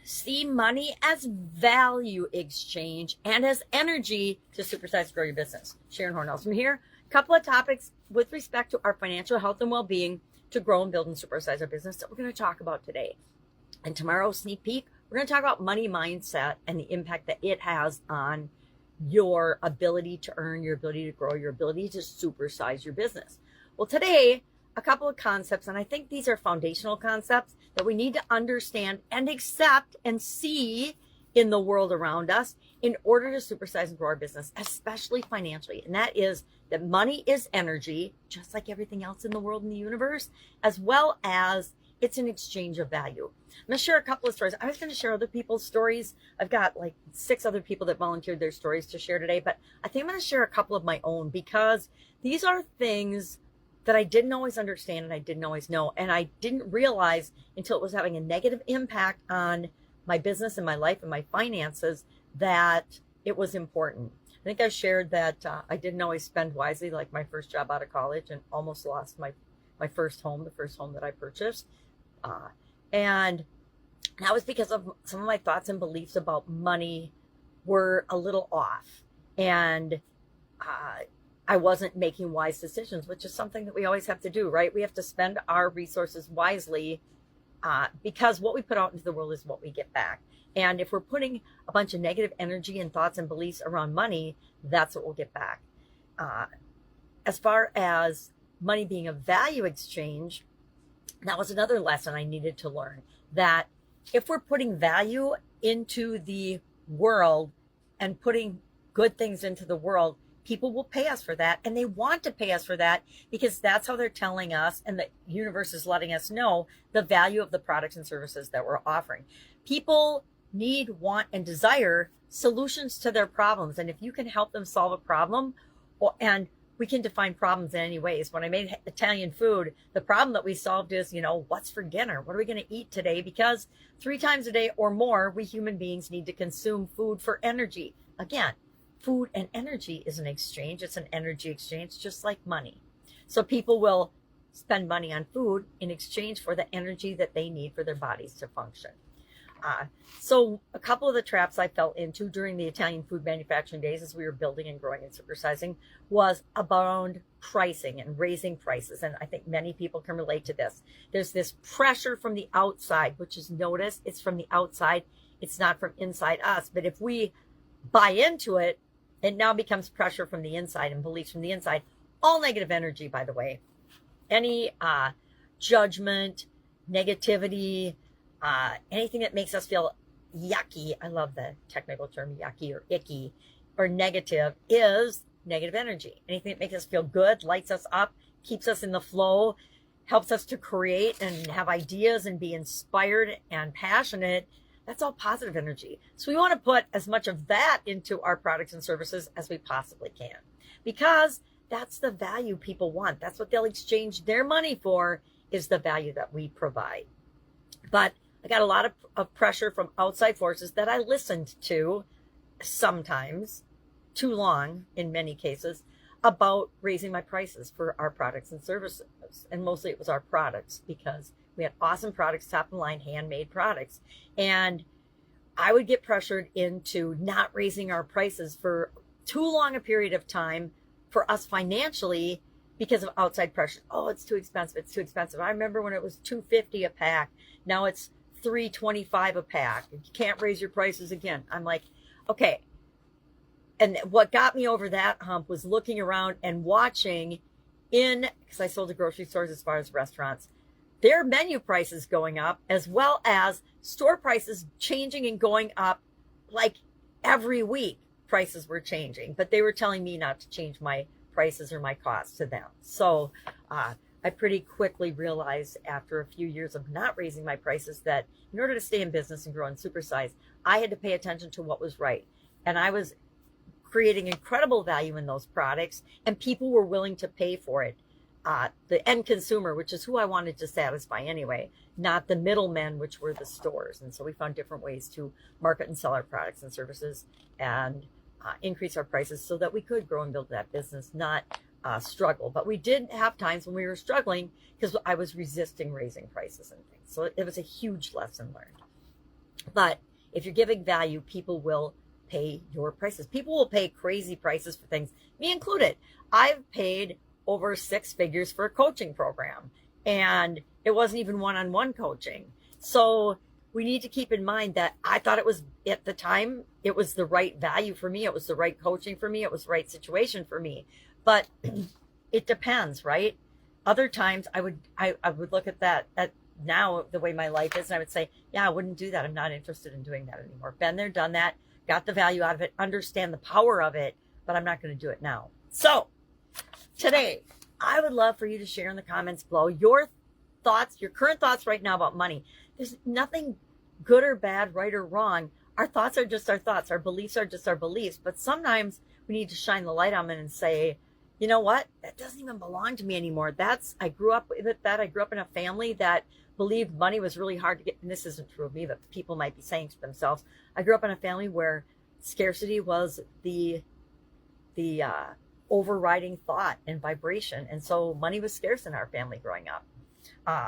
see money as value exchange and as energy to supersize grow your business. Sharon Horne-Ellstrom here. A couple of topics with respect to our financial health and well-being to grow and build and supersize our business that we're going to talk about today. And tomorrow's sneak peek, we're going to talk about money mindset and the impact that it has on your ability to earn, your ability to grow, your ability to supersize your business. Well, today, a couple of concepts, and I think these are foundational concepts that we need to understand and accept and see in the world around us in order to supersize and grow our business, especially financially. And that is that money is energy, just like everything else in the world and the universe, as well as it's an exchange of value. I'm going to share a couple of stories. I was going to share other people's stories. I've got like 6 other people that volunteered their stories to share today, but I think I'm going to share a couple of my own because these are things that I didn't always understand and I didn't always know. And I didn't realize until it was having a negative impact on my business and my life and my finances that it was important. I think I shared that I didn't always spend wisely, like my first job out of college, and almost lost my first home, the first home that I purchased. And that was because of some of my thoughts and beliefs about money were a little off. And I wasn't making wise decisions, which is something that we always have to do, right? We have to spend our resources wisely because what we put out into the world is what we get back. And if we're putting a bunch of negative energy and thoughts and beliefs around money, that's what we'll get back. As far as money being a value exchange, that was another lesson I needed to learn, that if we're putting value into the world and putting good things into the world, people will pay us for that, and they want to pay us for that because that's how they're telling us, and the universe is letting us know the value of the products and services that we're offering. People need, want, and desire solutions to their problems, and if you can help them solve a problem, and we can define problems in any ways. When I made Italian food, the problem that we solved is, what's for dinner? What are we going to eat today? Because 3 times a day or more, we human beings need to consume food for energy. Again, food and energy is an exchange. It's an energy exchange, just like money. So people will spend money on food in exchange for the energy that they need for their bodies to function. So a couple of the traps I fell into during the Italian food manufacturing days as we were building and growing and supersizing was around pricing and raising prices. And I think many people can relate to this. There's this pressure from the outside, which is, notice, it's from the outside. It's not from inside us. But if we buy into it, it now becomes pressure from the inside and beliefs from the inside. All negative energy, by the way. Any judgment, negativity, anything that makes us feel yucky, I love the technical term yucky or icky, or negative, is negative energy. Anything that makes us feel good, lights us up, keeps us in the flow, helps us to create and have ideas and be inspired and passionate, that's all positive energy. So we want to put as much of that into our products and services as we possibly can, because that's the value people want. That's what they'll exchange their money for, is the value that we provide. But I got a lot of pressure from outside forces that I listened to, sometimes too long in many cases, about raising my prices for our products and services. And mostly it was our products, because we had awesome products, top of the line, handmade products. And I would get pressured into not raising our prices for too long a period of time for us financially because of outside pressure. Oh, it's too expensive. It's too expensive. I remember when it was $2.50 a pack. Now it's $3.25 a pack. You can't raise your prices again. I'm like, okay. And what got me over that hump was looking around and watching because I sold to grocery stores as far as restaurants, their menu prices going up, as well as store prices changing and going up like every week. Prices were changing, but they were telling me not to change my prices or my costs to them. So I pretty quickly realized after a few years of not raising my prices that in order to stay in business and grow and supersize, I had to pay attention to what was right. And I was creating incredible value in those products, and people were willing to pay for it. The end consumer, which is who I wanted to satisfy anyway, not the middlemen, which were the stores. And so we found different ways to market and sell our products and services and increase our prices so that we could grow and build that business, not struggle. But we did have times when we were struggling because I was resisting raising prices and things. So it was a huge lesson learned. But if you're giving value, people will pay your prices. People will pay crazy prices for things, me included. I've paid over 6 figures for a coaching program, and it wasn't even one-on-one coaching. So we need to keep in mind that I thought it was, at the time, it was the right value for me. It was the right coaching for me. It was the right situation for me. But it depends, right? Other times I would look at that, at now the way my life is, and I would say, yeah, I wouldn't do that. I'm not interested in doing that anymore. Been there, done that, got the value out of it, understand the power of it, but I'm not going to do it now. So today, I would love for you to share in the comments below your thoughts, your current thoughts right now about money. There's nothing good or bad, right or wrong. Our thoughts are just our thoughts. Our beliefs are just our beliefs. But sometimes we need to shine the light on it and say, you know what? That doesn't even belong to me anymore. I grew up with that. I grew up in a family that believed money was really hard to get. And this isn't true of me, but people might be saying to themselves, I grew up in a family where scarcity was the overriding thought and vibration. And so money was scarce in our family growing up.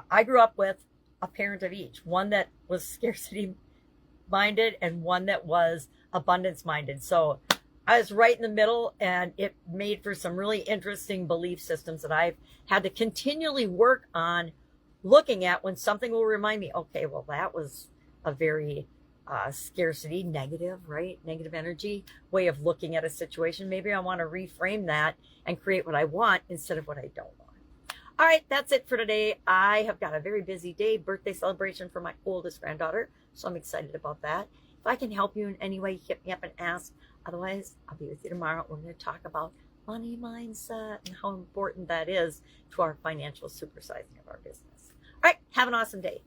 I grew up with a parent of each, one that was scarcity minded and one that was abundance minded. So I was right in the middle, and it made for some really interesting belief systems that I've had to continually work on looking at when something will remind me, okay, well, that was a very scarcity, negative, right? Negative energy way of looking at a situation. Maybe I want to reframe that and create what I want instead of what I don't want. All right, that's it for today. I have got a very busy day, birthday celebration for my oldest granddaughter, so I'm excited about that. If I can help you in any way, hit me up and ask. Otherwise, I'll be with you tomorrow. We're going to talk about money mindset and how important that is to our financial supersizing of our business. All right, have an awesome day.